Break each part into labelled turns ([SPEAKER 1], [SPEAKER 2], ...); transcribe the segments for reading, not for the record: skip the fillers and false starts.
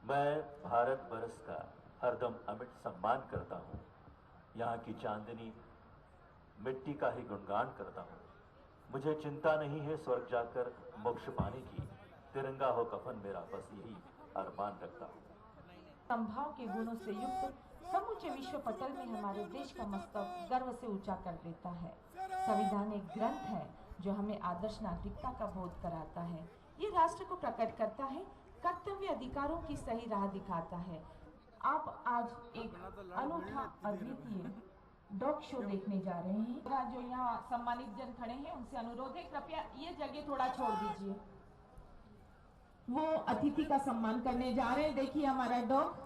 [SPEAKER 1] मैं भारत वर्ष का हरदम अमिट सम्मान करता हूँ। यहाँ की चांदनी मिट्टी का ही गुणगान करता हूँ। मुझे चिंता नहीं है स्वर्ग जाकर मोक्ष पाने की, तिरंगा हो कफन मेरा, बस यही अरमान रखता हूँ।
[SPEAKER 2] संभाव के गुणों से युक्त समूचे विश्व पटल में हमारे देश का मस्तक गर्व से ऊंचा कर देता है। संविधान एक ग्रंथ है जो हमें आदर्श नागरिकता का बोध कराता है। ये राष्ट्र को प्रकट करता है, कर्तव्य अधिकारों की सही राह दिखाता है। आप आज एक अनूठा अद्वितीय डॉग शो देखने जा रहे हैं। जो यहाँ सम्मानित जन खड़े हैं उनसे अनुरोध है, कृपया ये जगह थोड़ा छोड़ दीजिए। वो अतिथि का सम्मान करने जा रहे हैं। देखिए हमारा डॉग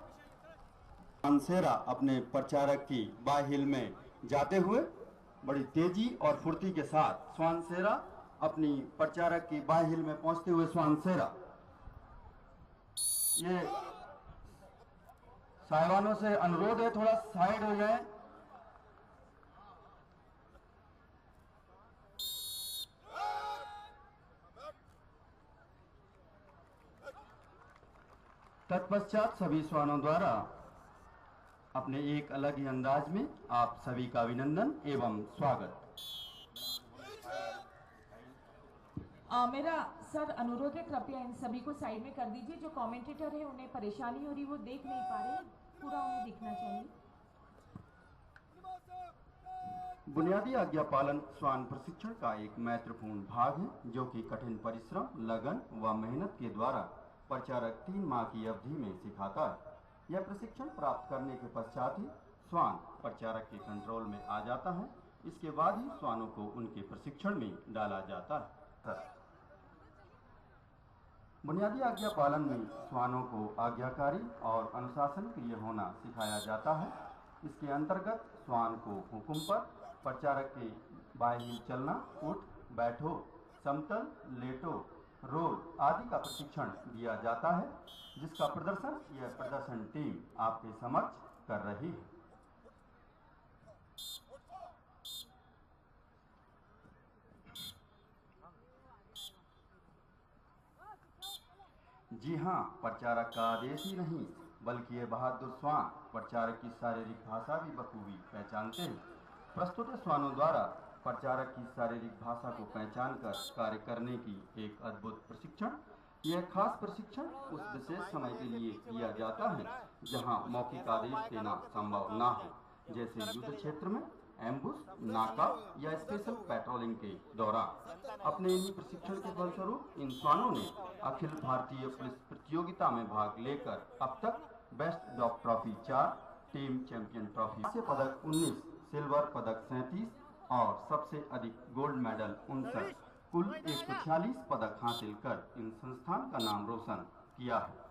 [SPEAKER 3] स्वानसेरा अपने प्रचारक की बाय हिल में जाते हुए बड़ी तेजी और फुर्ती के साथ स्वानसेरा अपनी प्रचारक की बाय हिल में पहुंचते हुए स्वानसेरा ये साहिबानों से अनुरोध है थोड़ा साइड हो जाए। तत्पश्चात सभी श्वानों द्वारा अपने एक अलग ही अंदाज में आप सभी का अभिनंदन एवं स्वागत।
[SPEAKER 2] मेरा सर अनुरोध है, कृपया इन सभी को साइड में कर दीजिए। जो कमेंटेटर है उन्हें परेशानी हो रही, वो देख नहीं पा रहे, पूरा उन्हें दिखना चाहिए।
[SPEAKER 3] बुनियादी आज्ञा पालन श्वान प्रशिक्षण का एक महत्वपूर्ण भाग है जो कि कठिन परिश्रम, लगन व मेहनत के द्वारा प्रचारक 3 माह की अवधि में सिखाता है। यह प्रशिक्षण प्राप्त करने के पश्चात ही श्वान प्रचारक के कंट्रोल में आ जाता है। इसके बाद ही श्वानों को उनके प्रशिक्षण में डाला जाता है। बुनियादी आज्ञा पालन में श्वानों को आज्ञाकारी और अनुशासन प्रिय होना सिखाया जाता है। इसके अंतर्गत श्वान को हुक्म पर प्रचारक के बाएं हिल चलना, उठ, बैठो, समतल, लेटो, रोल आदि का प्रशिक्षण दिया जाता है, जिसका प्रदर्शन यह प्रदर्शन टीम आपके समक्ष कर रही है। जी हाँ, प्रचारक का आदेश ही नहीं बल्कि ये बहादुर श्वान प्रचारक की शारीरिक भाषा भी बखूबी पहचानते हैं। प्रस्तुत श्वानों द्वारा प्रचारक की शारीरिक भाषा को पहचान कर कार्य करने की एक अद्भुत प्रशिक्षण। यह खास प्रशिक्षण उस विशेष समय के लिए दिया जाता है जहां मौखिक आदेश देना संभव न हो, जैसे युद्ध क्षेत्र में, एम्बुश, नाका या स्पेशल पेट्रोलिंग के दौरान। अपने इन्हीं प्रशिक्षण के फलस्वरूप इन श्वानों ने अखिल भारतीय पुलिस प्रतियोगिता में भाग लेकर अब तक best dog trophy 4, team champion trophy से पदक 19, सिल्वर पदक 37 और सबसे अधिक गोल्ड मेडल 59, कुल 146 पदक हासिल कर इन संस्थान का नाम रोशन किया है।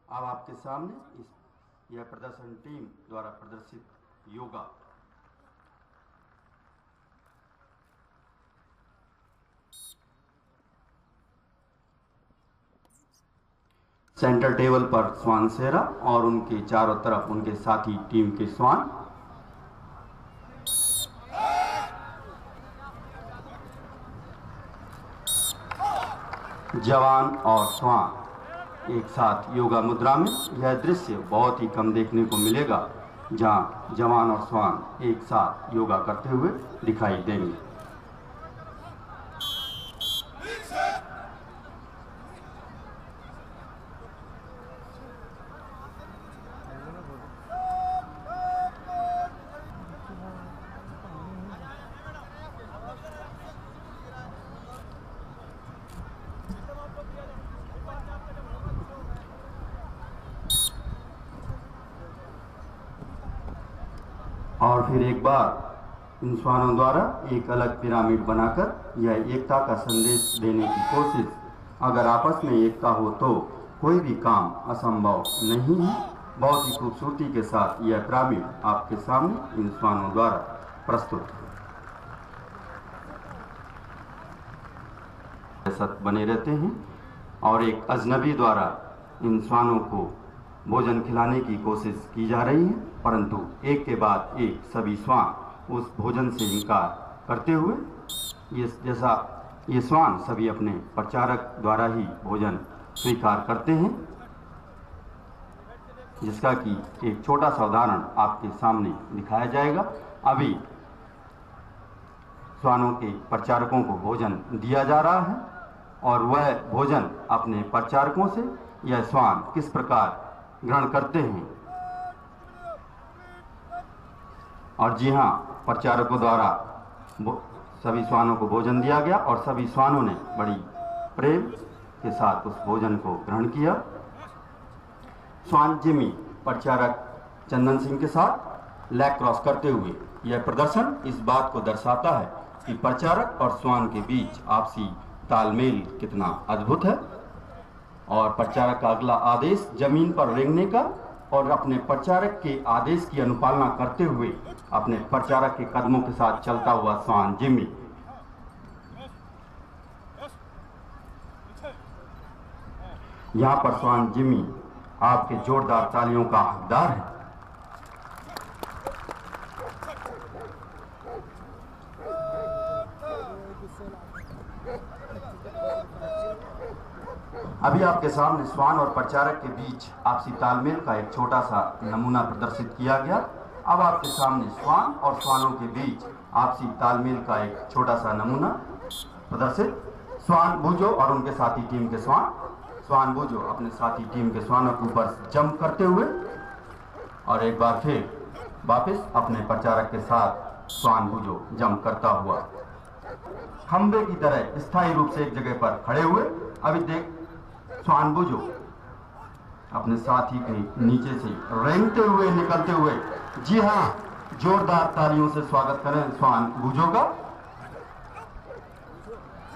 [SPEAKER 3] अब आपके सामने यह प्रदर्शन टीम द्वारा प्रदर्शित योगा। सेंटर टेबल पर स्वानसेरा और उनके चारों तरफ उनके साथी टीम के श्वान। जवान और श्वान एक साथ योगा मुद्रा में। यह दृश्य बहुत ही कम देखने को मिलेगा जहां जवान और श्वान एक साथ योगा करते हुए दिखाई देंगे। और फिर एक बार इन श्वानों द्वारा एक अलग पिरामिड बनाकर यह एकता का संदेश देने की कोशिश। अगर आपस में एकता हो तो कोई भी काम असंभव नहीं है। बहुत ही खूबसूरती के साथ यह पिरामिड आपके सामने इन श्वानों द्वारा प्रस्तुत बने रहते हैं और एक अजनबी द्वारा इन श्वानों को भोजन खिलाने की कोशिश की जा रही है, परंतु एक के बाद एक सभी श्वान उस भोजन से इनकार करते हुए ये श्वान सभी अपने प्रचारक द्वारा ही भोजन स्वीकार करते हैं, जिसका कि एक छोटा सा उदाहरण आपके सामने दिखाया जाएगा। अभी श्वानों के प्रचारकों को भोजन दिया जा रहा है और वह भोजन अपने प्रचारकों से यह श्वान किस प्रकार ग्रहण करते हैं। और जी हाँ, प्रचारकों द्वारा सभी श्वानों को भोजन दिया गया और सभी श्वानों ने बड़ी प्रेम के साथ उस भोजन को ग्रहण किया। श्वान जिमी प्रचारक चंदन सिंह के साथ लेग क्रॉस करते हुए यह प्रदर्शन इस बात को दर्शाता है कि प्रचारक और श्वान के बीच आपसी तालमेल कितना अद्भुत है। और प्रचारक का अगला आदेश जमीन पर रेंगने का और अपने प्रचारक के आदेश की अनुपालना करते हुए अपने प्रचारक के कदमों के साथ चलता हुआ श्वान जिमी। यहाँ पर श्वान जिमी आपके जोरदार तालियों का हकदार है। अभी आपके सामने श्वान और प्रचारक के बीच आपसी तालमेल का एक छोटा सा नमूना प्रदर्शित किया गया। अब आपके सामने श्वान और श्वानों के बीच आपसी तालमेल का एक छोटा सा नमूना प्रदर्शित। श्वान बूजो और उनके साथी टीम के श्वान बूजो अपने साथी टीम के श्वानों के ऊपर जंप करते हुए और एक बार फिर वापस अपने प्रचारक के साथ श्वान बूजो जंप करता हुआ खंबे की तरह स्थायी रूप से एक जगह पर खड़े हुए। अभी देख श्वान बूजो अपने साथी के नीचे से रेंगते हुए निकलते हुए, जी हाँ, जोरदार तालियों से स्वागत करें श्वान बूजो का।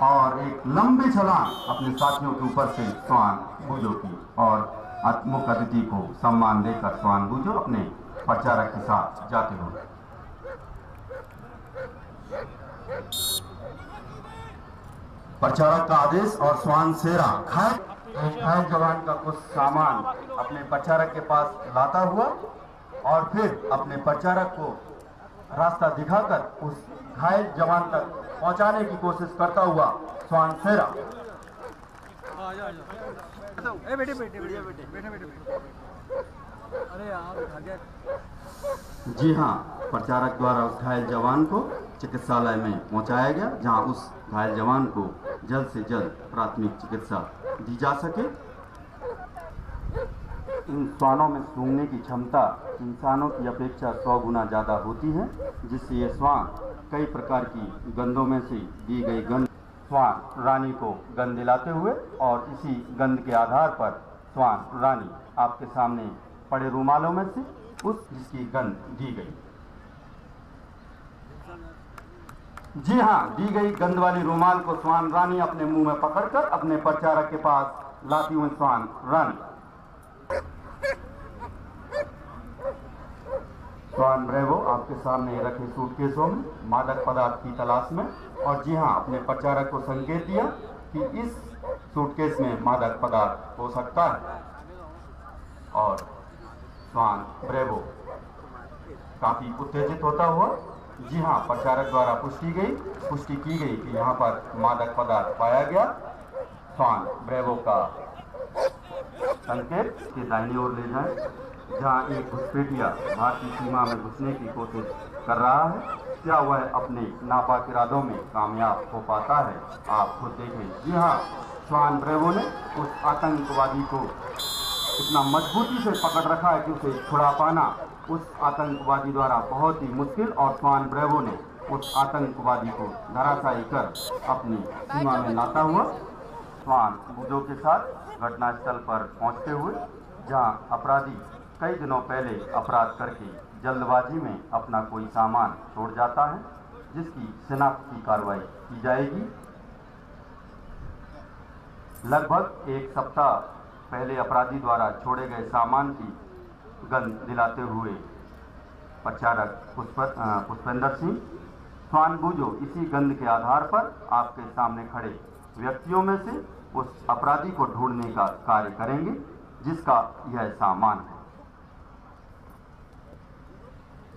[SPEAKER 3] और एक लंबी छलांग अपने साथियों के ऊपर से श्वान बूजो की और मुख्य अतिथि को सम्मान देकर श्वान बूजो अपने प्रचारक के साथ जाते हुए। प्रचारक का आदेश और श्वान सेरा घायल जवान का कुछ सामान अपने प्रचारक के पास लाता हुआ और फिर अपने प्रचारक को रास्ता दिखाकर उस घायल जवान तक पहुंचाने की कोशिश करता हुआ श्वान सेरा। जी हाँ, प्रचारक द्वारा उस घायल जवान को चिकित्सालय में पहुंचाया गया, जहां उस घायल जवान को जल्द से जल्द प्राथमिक चिकित्सा दी जा सके। इन श्वानों में सूंघने की क्षमता इंसानों की अपेक्षा 100 गुना ज़्यादा होती है, जिससे ये श्वान कई प्रकार की गंधों में से दी गई गंध श्वान रानी को गंध दिलाते हुए और इसी गंध के आधार पर श्वान रानी आपके सामने पड़े रुमालों में से उस जिसकी गंध दी गई, जी हाँ, दी गई गंध वाली रुमाल को श्वान रानी अपने मुंह में पकड़कर अपने प्रचारक के पास लाती हुई श्वान रानी। श्वान ब्रेवो आपके सामने रखे सूटकेसों में मादक पदार्थ की तलाश में, और जी हाँ, अपने प्रचारक को संकेत दिया कि इस सूटकेस में मादक पदार्थ हो सकता है। और श्वान ब्रेवो काफी उत्तेजित होता हुआ, जी हाँ, प्रचारक द्वारा पुष्टि की गई कि यहाँ पर मादक पदार्थ पाया गया। श्वान ब्रेवो का संकेत के दाहिनी ओर ले जाएं, जहाँ एक घुसपैठिया भारतीय सीमा में घुसने की कोशिश कर रहा है। क्या वह अपने नापाक इरादों में कामयाब हो पाता है, आप खुद देखें। जी हाँ, श्वान ब्रेवो ने उस आतंकवादी को इतना मजबूती से पकड़ रखा है कि उसे छुड़ा पाना उस आतंकवादी द्वारा बहुत ही मुश्किल, और श्वान ब्रेवो ने उस आतंकवादी को धराशायी कर अपनी सीमा में लाता हुआ श्वान बूजो के साथ घटनास्थल पर पहुंचते हुए, जहां अपराधी कई दिनों पहले अपराध करके जल्दबाजी में अपना कोई सामान छोड़ जाता है, जिसकी शिनाख्त की कार्रवाई की जाएगी। लगभग एक सप्ताह पहले अपराधी द्वारा छोड़े गए सामान की गंध दिलाते हुए प्रचारक पुष्पेंद्र सिंह श्वान बूजो इसी गंध के आधार पर आपके सामने खड़े व्यक्तियों में से उस अपराधी को ढूंढने का कार्य करेंगे, जिसका यह सामान है।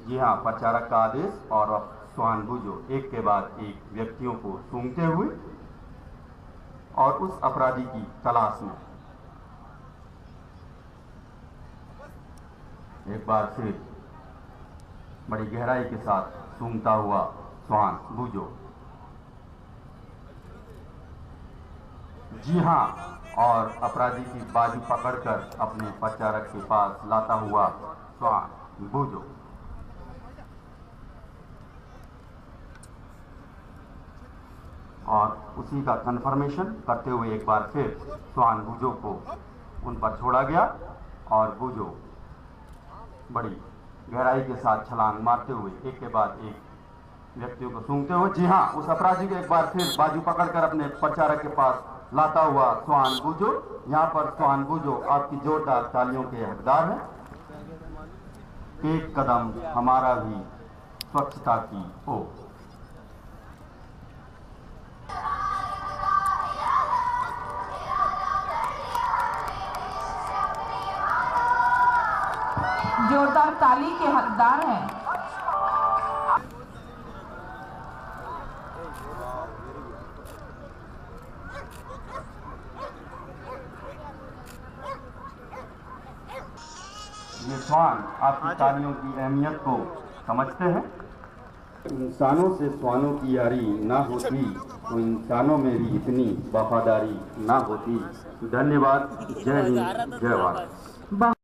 [SPEAKER 3] जी हाँ, प्रचारक का आदेश और अब श्वान बूझो एक के बाद एक व्यक्तियों को सूंघते हुए और उस अपराधी की तलाश में। एक बार फिर बड़ी गहराई के साथ सूंघता हुआ श्वान बूझो। जी हाँ, और अपराधी की बाजू पकड़कर अपने प्रचारक के पास लाता हुआ श्वान बूझो। और उसी का कन्फर्मेशन करते हुए एक बार फिर श्वान बूझो को उन पर छोड़ा गया और बूझो बड़ी गहराई के साथ छलांग मारते हुए एक के बाद एक व्यक्तियों को सूंघते हुए, जी हाँ, उस अपराधी को एक बार फिर बाजू पकड़कर अपने प्रचारक के पास लाता हुआ श्वान बूझो। यहाँ पर श्वान बूझो आपकी जोरदार तालियों के हकदार है। एक कदम हमारा भी स्वच्छता की ओर।
[SPEAKER 2] जोरदार ताली के हकदार हैं।
[SPEAKER 3] ये श्वान आपकी तालियों की अहमियत को समझते हैं। इंसानों से श्वानों की यारी ना होती तो इंसानों में भी इतनी वफादारी ना होती। धन्यवाद। जय हिंद, जय भारत।